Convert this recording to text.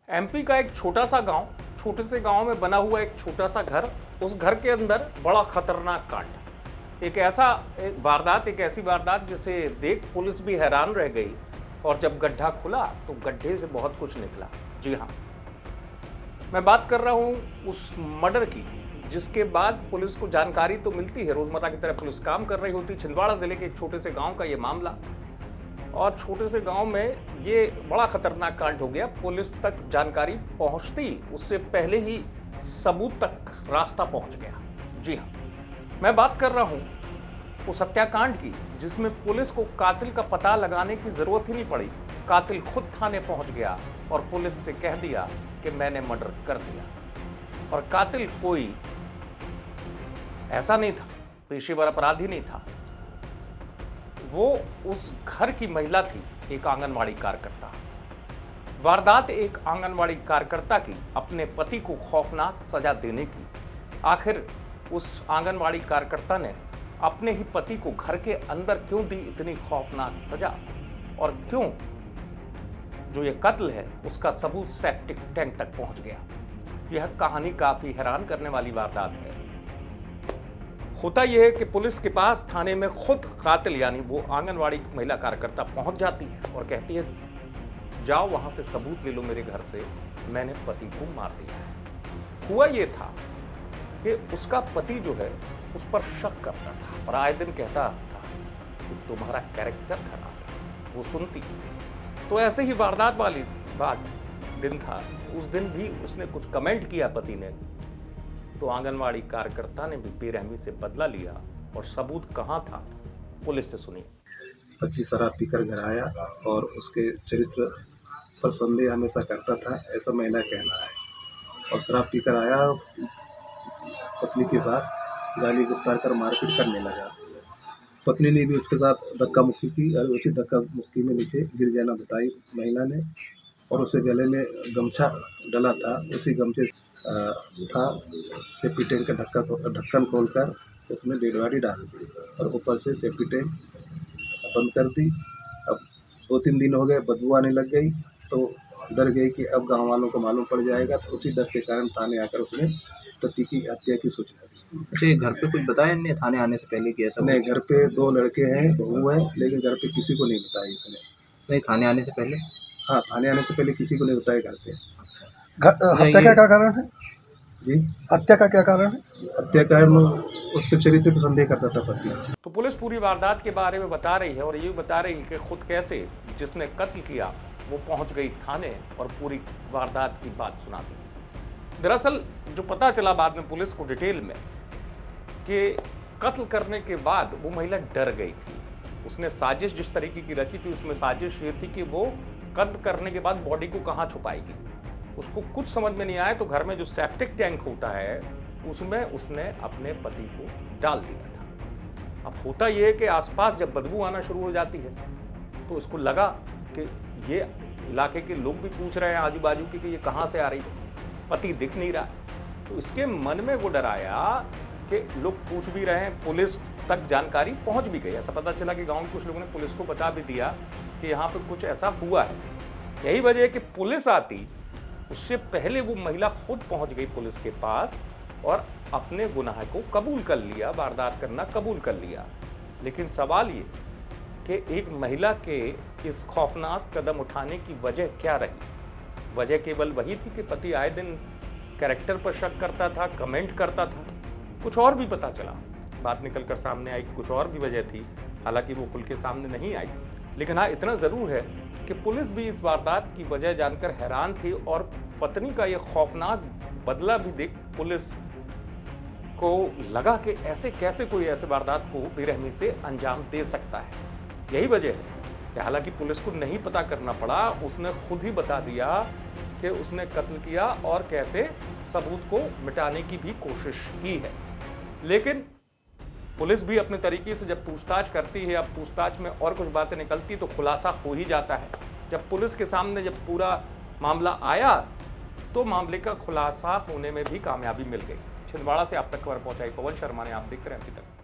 MP का एक छोटा सा गांव, छोटे से गांव में बना हुआ एक छोटा सा घर, उस घर के अंदर बड़ा खतरनाक कांड। एक वारदात, एक ऐसी वारदात जिसे देख पुलिस भी हैरान रह गई। और जब गड्ढा खुला तो गड्ढे से बहुत कुछ निकला। जी हाँ, मैं बात कर रहा हूँ उस मर्डर की, जिसके बाद पुलिस को जानकारी तो मिलती है, रोजमर्रा की तरह पुलिस काम कर रही होती। छिंदवाड़ा जिले के एक छोटे से गांव का ये मामला, और छोटे से गांव में ये बड़ा खतरनाक कांड हो गया। पुलिस तक जानकारी पहुंचती उससे पहले ही सबूत तक रास्ता पहुंच गया। जी हाँ, मैं बात कर रहा हूं उस हत्याकांड की जिसमें पुलिस को कातिल का पता लगाने की जरूरत ही नहीं पड़ी। कातिल खुद थाने पहुंच गया और पुलिस से कह दिया कि मैंने मर्डर कर दिया। और कातिल कोई ऐसा नहीं था, पेशेवर अपराधी नहीं था, वो उस घर की महिला थी, एक आंगनवाड़ी कार्यकर्ता। वारदात एक आंगनवाड़ी कार्यकर्ता की अपने पति को खौफनाक सजा देने की। आखिर उस आंगनवाड़ी कार्यकर्ता ने अपने ही पति को घर के अंदर क्यों दी इतनी खौफनाक सजा, और क्यों जो ये कत्ल है उसका सबूत सेप्टिक टैंक तक पहुंच गया। यह कहानी काफी हैरान करने वाली वारदात है। होता यह है कि पुलिस के पास थाने में खुद कातिल यानी वो आंगनवाड़ी महिला कार्यकर्ता पहुंच जाती है और कहती है, जाओ वहां से सबूत ले लो मेरे घर से, मैंने पति को मार दिया है। हुआ ये था कि उसका पति जो है उस पर शक करता था और आए दिन कहता था कि तुम्हारा कैरेक्टर खराब है। वो सुनती। तो ऐसे ही वारदात वाली दिन था। उस दिन भी उसने कुछ कमेंट किया पति ने, तो आंगनवाड़ी कार्यकर्ता ने भी बेरहमी से बदला लिया। और सबूत कहाँ था, पुलिस से सुनिए। पति शराब पीकर घर आया और उसके चरित्र पर संदेह हमेशा करता था, ऐसा महिला कहना है। और शराब पीकर आया और पत्नी के साथ गाली गुप्तार कर मारपीट करने लगा। पत्नी ने भी उसके साथ धक्का मुक्की की और उसी धक्का मुक्की में नीचे गिर जाना बताई महिला ने। और उसे गले में गमछा डला था, उसी गमछे था सेफ्टी टैंक का ढक्कन खोलकर उसमें डेड बॉडी डाल दी और ऊपर से सेफ्टी टैंक बंद कर दी। अब 2-3 दिन हो गए, बदबू आने लग गई, तो डर गई कि अब गांव वालों को मालूम पड़ जाएगा। तो उसी डर के कारण थाने आकर उसने पति की हत्या की सूचना दी। अच्छा, घर पे कुछ बताया नहीं थाने आने से पहले कि ऐसा? नहीं, घर पे 2 लड़के हैं, बहू है, लेकिन घर पे किसी को नहीं बताया इसने। नहीं, थाने आने से पहले? हाँ, थाने आने से पहले किसी को नहीं बताया घर पे। हत्या का क्या कारण है जी, हत्या का क्या कारण है? हत्या कारण उसके चरित्र पर संदेह करता था पति। तो पुलिस पूरी वारदात के बारे में बता रही है और ये बता रही है कि खुद कैसे जिसने कत्ल किया वो पहुंच गई थाने और पूरी वारदात की बात सुना दी। दरअसल जो पता चला बाद में पुलिस को डिटेल में कि कत्ल करने के बाद वो महिला डर गई थी। उसने साजिश जिस तरीके की रखी थी, उसमें साजिश ये थी कि वो कत्ल करने के बाद बॉडी को कहाँ छुपाएगी। उसको कुछ समझ में नहीं आया, तो घर में जो सेप्टिक टैंक होता है उसमें उसने अपने पति को डाल दिया था। अब होता यह है कि आसपास जब बदबू आना शुरू हो जाती है तो उसको लगा कि ये इलाके के लोग भी पूछ रहे हैं आजू बाजू के कि ये कहाँ से आ रही है, पति दिख नहीं रहा। तो इसके मन में वो डर आया कि लोग पूछ भी रहे हैं, पुलिस तक जानकारी पहुंच भी गई। ऐसा पता चला कि गांव के कुछ लोगों ने पुलिस को बता भी दिया कि यहाँ पे कुछ ऐसा हुआ है। यही वजह है कि पुलिस आती उससे पहले वो महिला खुद पहुंच गई पुलिस के पास और अपने गुनाह को कबूल कर लिया, वारदात करना कबूल कर लिया। लेकिन सवाल ये कि एक महिला के इस खौफनाक कदम उठाने की वजह क्या रही? वजह केवल वही थी कि पति आए दिन कैरेक्टर पर शक करता था, कमेंट करता था। कुछ और भी पता चला, बात निकल कर सामने आई, कुछ और भी वजह थी, हालांकि वो खुल के सामने नहीं आई। लेकिन हाँ, इतना ज़रूर है कि पुलिस भी इस वारदात की वजह जानकर हैरान थी और पत्नी का ये खौफनाक बदला भी देख पुलिस को लगा कि ऐसे कैसे कोई ऐसे वारदात को बेरहमी से अंजाम दे सकता है। यही वजह है कि हालांकि पुलिस को नहीं पता करना पड़ा, उसने खुद ही बता दिया कि उसने कत्ल किया और कैसे सबूत को मिटाने की भी कोशिश की है। लेकिन पुलिस भी अपने तरीके से जब पूछताछ करती है, अब पूछताछ में और कुछ बातें निकलती तो खुलासा हो ही जाता है। जब पुलिस के सामने जब पूरा मामला आया तो मामले का खुलासा होने में भी कामयाबी मिल गई। छिंदवाड़ा से आप तक खबर पहुंचाई पवन शर्मा ने। आप देखते रहें अभी तक।